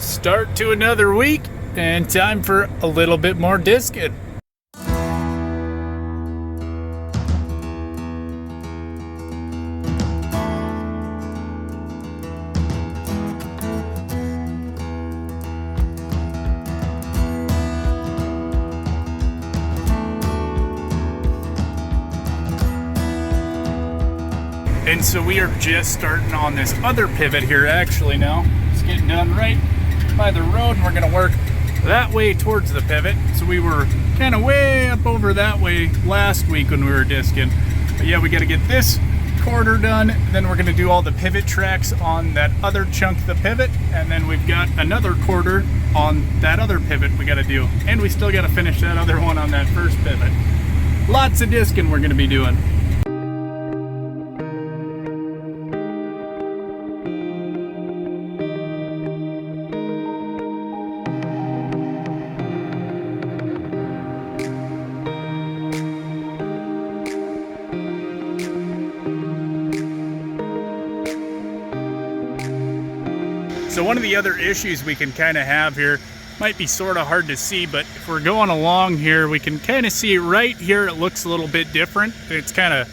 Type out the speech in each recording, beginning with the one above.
Start to another week, and time for a little bit more discing. And so we are just starting on this other pivot here actually now. It's getting done right by the road, and we're going to work that way towards the pivot. So we were kind of way up over that way last week when we were disking. But yeah, we got to get this quarter done, then we're going to do all the pivot tracks on that other chunk of the pivot, and then we've got another quarter on that other pivot we got to do. And we still got to finish that other one on that first pivot. Lots of disking we're going to be doing. So one of the other issues we can kind of have here, might be sort of hard to see, but if we're going along here, we can kind of see right here, it looks a little bit different. It's kind of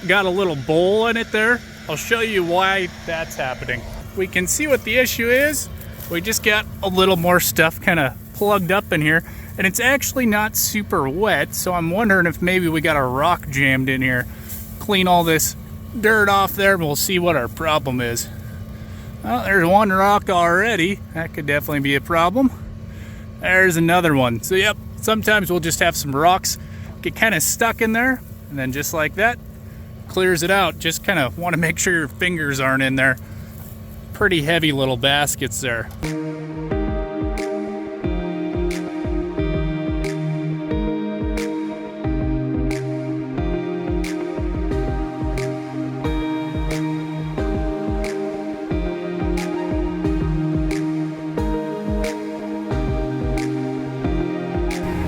got a little bowl in it there. I'll show you why that's happening. We can see what the issue is. We just got a little more stuff kind of plugged up in here, and it's actually not super wet. So I'm wondering if maybe we got a rock jammed in here. Clean all this dirt off there, and we'll see what our problem is. Well, there's one rock already. That could definitely be a problem. There's another one. So yep, sometimes we'll just have some rocks get kind of stuck in there, and then just like that, clears it out. Just kind of want to make sure your fingers aren't in there. Pretty heavy little baskets there.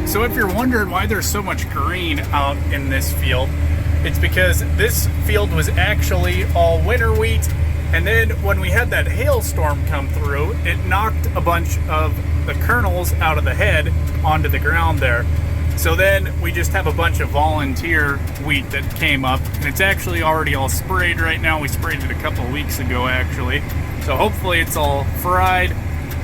So if you're wondering why there's so much green out in this field, it's because this field was actually all winter wheat, and then when we had that hailstorm come through, it knocked a bunch of the kernels out of the head onto the ground there. So then we just have a bunch of volunteer wheat that came up, and it's actually already all sprayed right now. We sprayed it a couple of weeks ago actually. So hopefully it's all fried,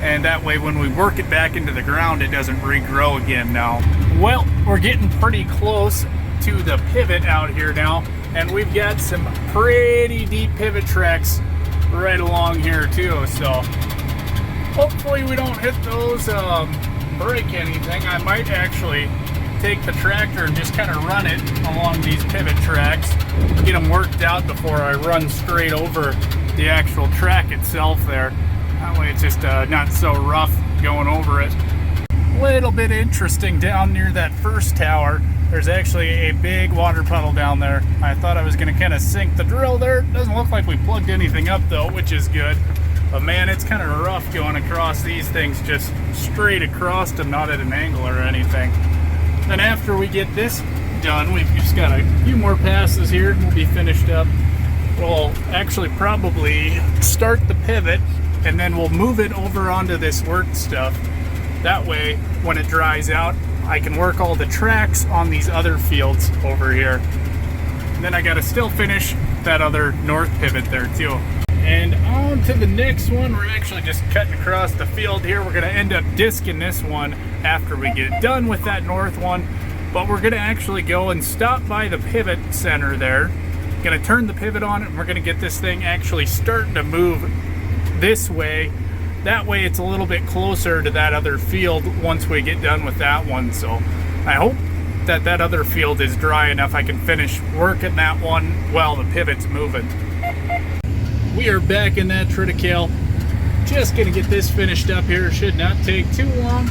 and that way when we work it back into the ground, it doesn't regrow again now. Well, we're getting pretty close to the pivot out here now, and we've got some pretty deep pivot tracks right along here too. So hopefully we don't hit those, break anything. I might actually take the tractor and just kind of run it along these pivot tracks, get them worked out before I run straight over the actual track itself there. That way it's just not so rough going over it. A little bit interesting down near that first tower. There's actually a big water puddle down there. I thought I was going to kind of sink the drill there. Doesn't look like we plugged anything up though, which is good. But man, it's kind of rough going across these things, just straight across them, not at an angle or anything. Then after we get this done, we've just got a few more passes here and we'll be finished up. We'll actually probably start the pivot, and then we'll move it over onto this work stuff. That way, when it dries out, I can work all the tracks on these other fields over here. And then I gotta still finish that other north pivot there too. And on to the next one. We're actually just cutting across the field here. We're gonna end up disking this one after we get done with that north one. But we're gonna actually go and stop by the pivot center there. Gonna turn the pivot on, and we're gonna get this thing actually starting to move this way. That way it's a little bit closer to that other field once we get done with that one. So I hope that that other field is dry enough I can finish working that one while the pivot's moving. We are back in that triticale. Just gonna get this finished up here. Should not take too long.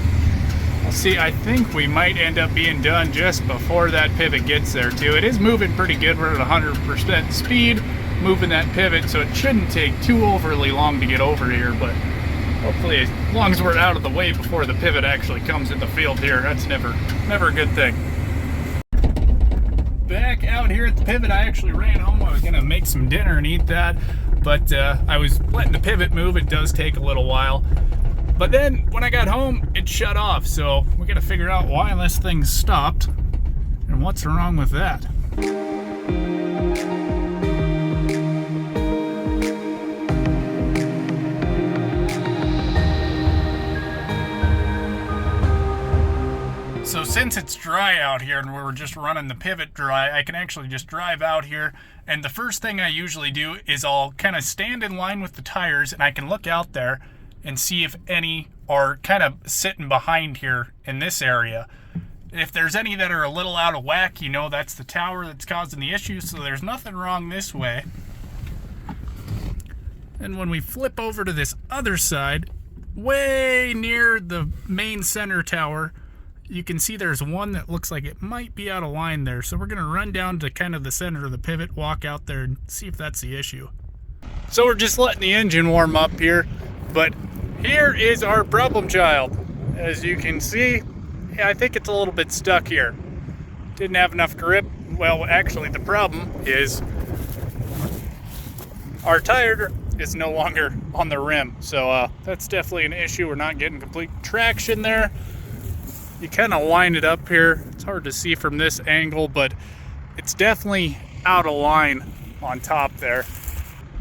I'll see, I think we might end up being done just before that pivot gets there too. It is moving pretty good. We're at 100% speed moving that pivot, so it shouldn't take too overly long to get over here, but hopefully as long as we're out of the way before the pivot actually comes in the field here, that's never a good thing. Back out here at the pivot, I actually ran home. I was gonna make some dinner and eat that, but I was letting the pivot move. It does take a little while. But then when I got home, it shut off. So we got to figure out why this thing stopped and what's wrong with that. So since it's dry out here and we're just running the pivot dry, I can actually just drive out here, and the first thing I usually do is I'll kind of stand in line with the tires, and I can look out there and see if any are kind of sitting behind here in this area. If there's any that are a little out of whack, you know that's the tower that's causing the issue, so there's nothing wrong this way. And when we flip over to this other side, way near the main center tower, you can see there's one that looks like it might be out of line there. So we're going to run down to kind of the center of the pivot, walk out there, and see if that's the issue. So we're just letting the engine warm up here. But here is our problem child. As you can see, I think it's a little bit stuck here. Didn't have enough grip. Well, actually, the problem is our tire is no longer on the rim. So that's definitely an issue. We're not getting complete traction there. You kind of line it up here. It's hard to see from this angle, but it's definitely out of line on top there.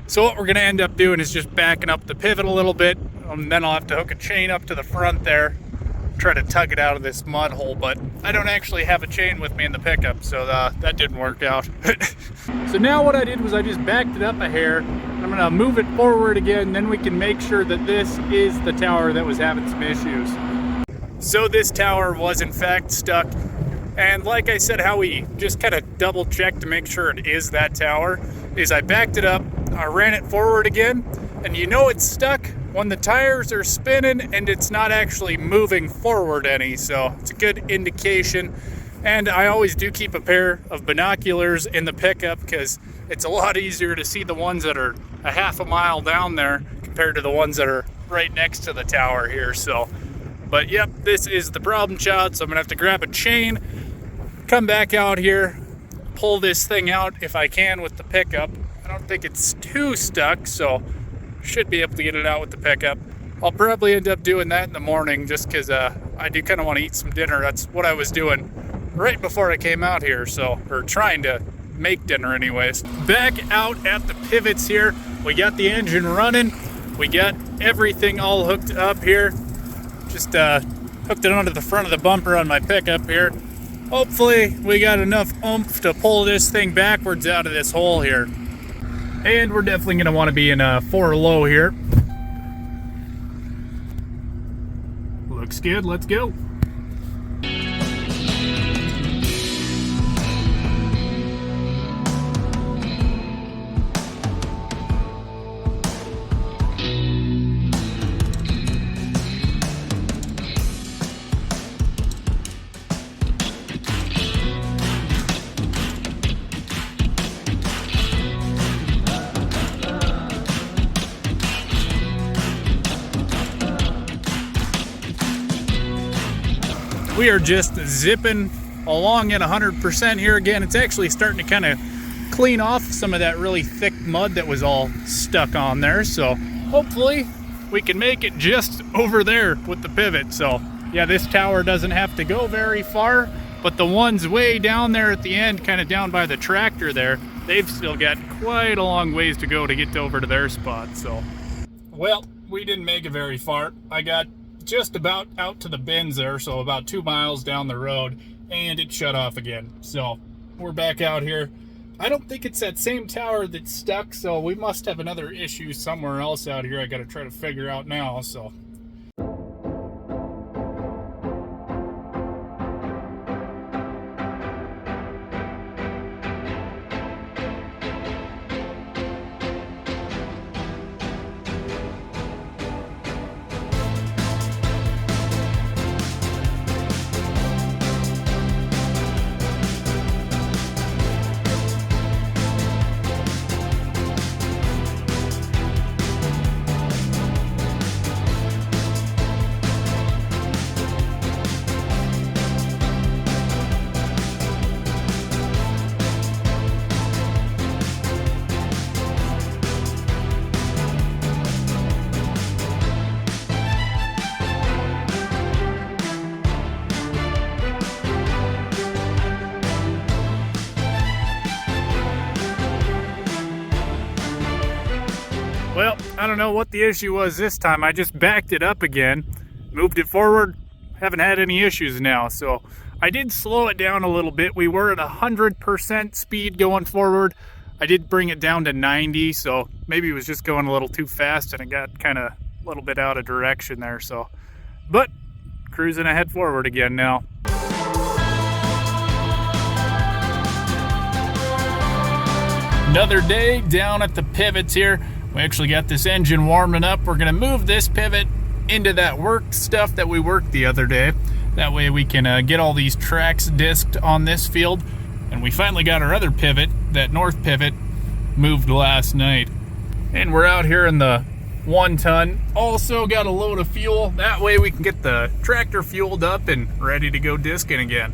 So what we're going to end up doing is just backing up the pivot a little bit, and then I'll have to hook a chain up to the front there, try to tug it out of this mud hole, but I don't actually have a chain with me in the pickup, so that didn't work out. So now what I did was I just backed it up a hair. I'm going to move it forward again, then we can make sure that this is the tower that was having some issues. So this tower was in fact stuck, and like I said, how we just kind of double checked to make sure it is that tower is I backed it up, I ran it forward again, and you know it's stuck when the tires are spinning and it's not actually moving forward any, so it's a good indication. And I always do keep a pair of binoculars in the pickup because it's a lot easier to see the ones that are a half a mile down there compared to the ones that are right next to the tower here. So but yep, this is the problem child, so I'm gonna have to grab a chain, come back out here, pull this thing out if I can with the pickup. I don't think it's too stuck, so should be able to get it out with the pickup. I'll probably end up doing that in the morning just because I do kind of want to eat some dinner. That's what I was doing right before I came out here, or trying to make dinner anyways. Back out at the pivots here, we got the engine running, we got everything all hooked up here. Just hooked it onto the front of the bumper on my pickup here. Hopefully we got enough oomph to pull this thing backwards out of this hole here. And we're definitely going to want to be in 4 low here. Looks good, let's go. We are just zipping along at 100% here again. It's actually starting to kind of clean off some of that really thick mud that was all stuck on there. So hopefully we can make it just over there with the pivot. So yeah, this tower doesn't have to go very far, but the ones way down there at the end, kind of down by the tractor there, they've still got quite a long ways to go to get over to their spot. So, well, we didn't make it very far. I got just about out to the bends there, so about 2 miles down the road, and it shut off again. So we're back out here. I don't think it's that same tower that's stuck, so we must have another issue somewhere else out here I gotta try to figure out now. So don't know what the issue was this time. I just backed it up again, moved it forward, haven't had any issues now. So I did slow it down a little bit. We were at 100% speed going forward. I did bring it down to 90, so maybe it was just going a little too fast and it got kind of a little bit out of direction there. So, but cruising ahead forward again now. Another day down at the pivots here. We actually got this engine warming up. We're gonna move this pivot into that work stuff that we worked the other day. That way we can get all these tracks disked on this field. And we finally got our other pivot, that north pivot, moved last night. And we're out here in the 1 ton. Also got a load of fuel. That way we can get the tractor fueled up and ready to go disking again.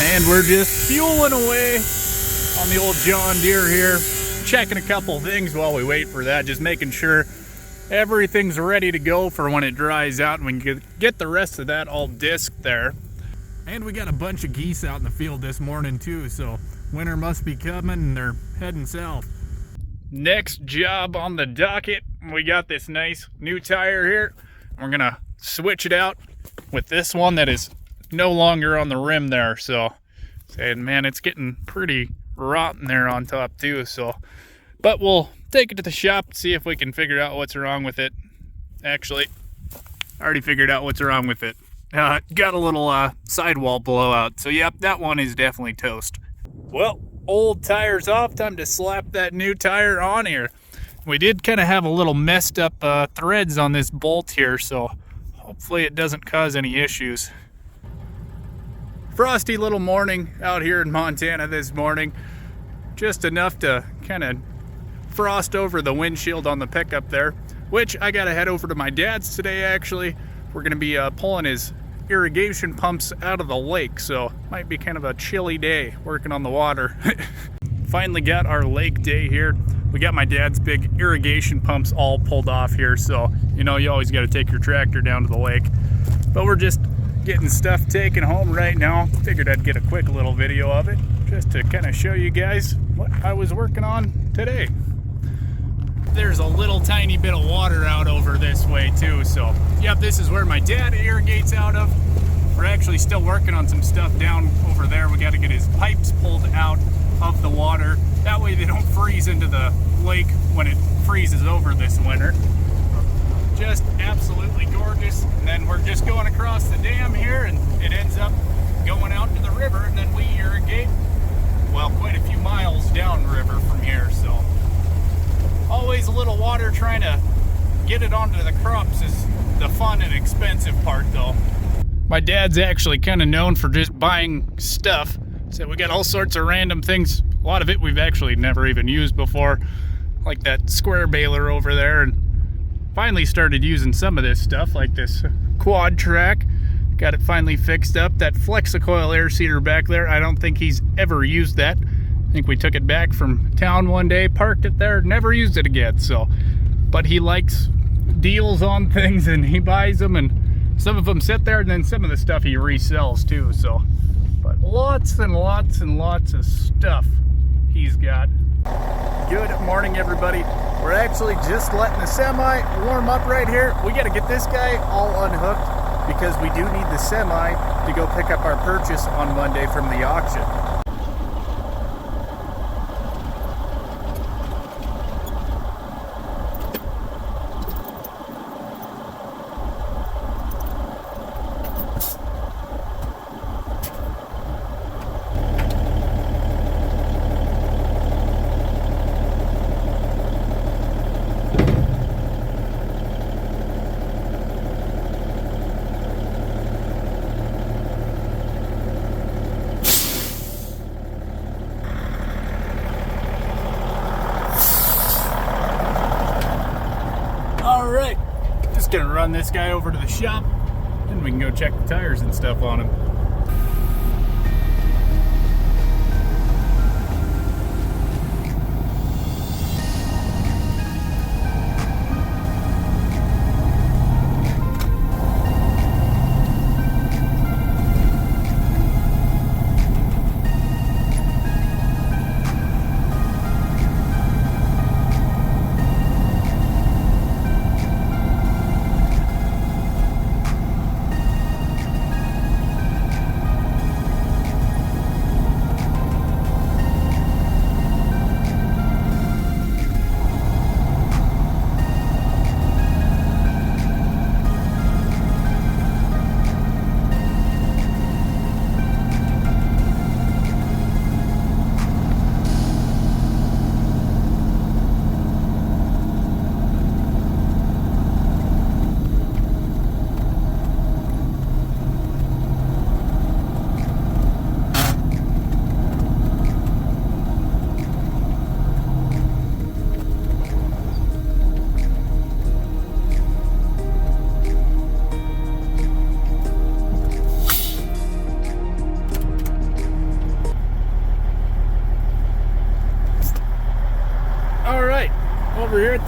And we're just fueling away on the old John Deere here. Checking a couple things while we wait for that. Just making sure everything's ready to go for when it dries out and we can get the rest of that all disked there. And we got a bunch of geese out in the field this morning too, so winter must be coming and they're heading south. Next job on the docket, we got this nice new tire here. We're gonna switch it out with this one that is no longer on the rim there. So, saying, man, it's getting pretty rotten there on top too. So, but we'll take it to the shop, see if we can figure out what's wrong with it. Actually, I already figured out what's wrong with it. Got a little sidewall blowout. So yep, that one is definitely toast. Well, old tire's off. Time to slap that new tire on here. We did kind of have a little messed up threads on this bolt here, so hopefully it doesn't cause any issues. Frosty little morning out here in Montana this morning. Just enough to kind of frost over the windshield on the pickup there, which I gotta head over to my dad's today actually. We're gonna be pulling his irrigation pumps out of the lake, so might be kind of a chilly day working on the water. Finally got our lake day here. We got my dad's big irrigation pumps all pulled off here, so you know you always got to take your tractor down to the lake. But we're just getting stuff taken home right now. Figured I'd get a quick little video of it just to kind of show you guys what I was working on today. There's a little tiny bit of water out over this way too, so yep, this is where my dad irrigates out of. We're actually still working on some stuff down over there. We got to get his pipes pulled out of the water. That way they don't freeze into the lake when it freezes over this winter. Just absolutely gorgeous. And then we're just going across the dam here and it ends up going out to the river, and then we irrigate, well, quite a few miles downriver from here. So always a little water. Trying to get it onto the crops is the fun and expensive part though. My dad's actually kind of known for just buying stuff. So we got all sorts of random things. A lot of it we've actually never even used before, like that square baler over there, and finally started using some of this stuff like this quad track. Got it finally fixed up. That Flexicoil air seeder back there, I don't think he's ever used that. I think we took it back from town one day, parked it there, never used it again. So, but he likes deals on things and he buys them, and some of them sit there, and then some of the stuff he resells too. So, but lots and lots and lots of stuff he's got. Good morning, everybody. We're actually just letting the semi warm up right here. We got to get this guy all unhooked because we do need the semi to go pick up our purchase on Monday from the auction. Gonna run this guy over to the shop, and we can go check the tires and stuff on him.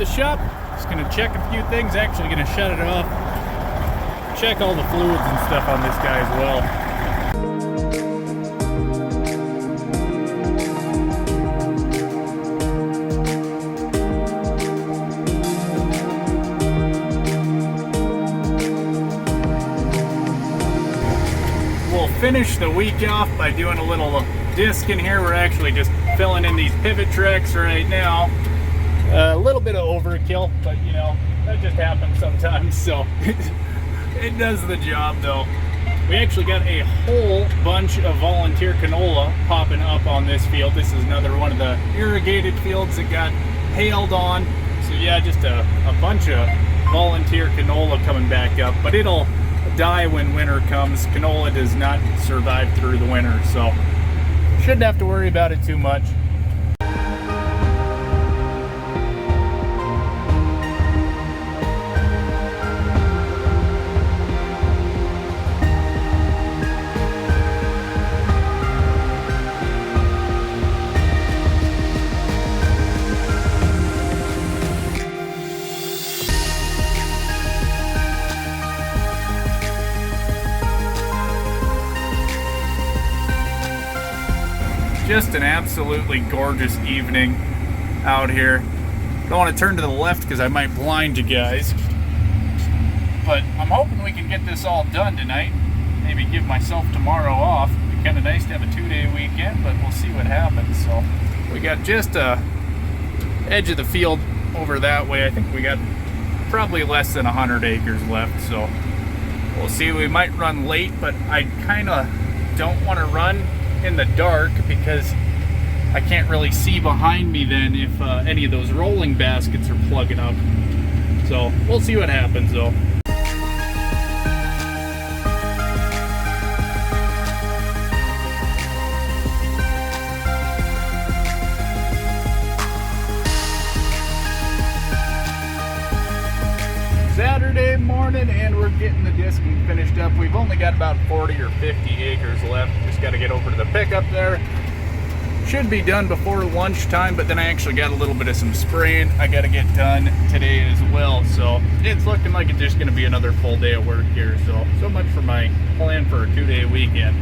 the shop. Just gonna check a few things. Actually gonna shut it off. Check all the fluids and stuff on this guy as well. Finish the week off by doing a little disc in here. We're actually just filling in these pivot tracks right now. A little bit of overkill, but you know, that just happens sometimes, so it does the job though. We actually got a whole bunch of volunteer canola popping up on this field. This is another one of the irrigated fields that got hailed on. So yeah, just a bunch of volunteer canola coming back up, but it'll die when winter comes. Canola does not survive through the winter, so shouldn't have to worry about it too much. Just an absolutely gorgeous evening out here. Don't want to turn to the left because I might blind you guys. But I'm hoping we can get this all done tonight. Maybe give myself tomorrow off. It'd be kind of nice to have a 2-day weekend, but we'll see what happens. So we got just a edge of the field over that way. I think we got probably less than 100 acres left. So we'll see. We might run late, but I kind of don't want to run in the dark because I can't really see behind me then if any of those rolling baskets are plugging up. So we'll see what happens though. Saturday morning and we're getting the disking finished up. We've only got about 40 or 50 acres left. Just got to get over to the pickup there. Should be done before lunchtime, but then I actually got a little bit of some spraying I got to get done today as well. So it's looking like it's just going to be another full day of work here. So much for my plan for a 2-day weekend.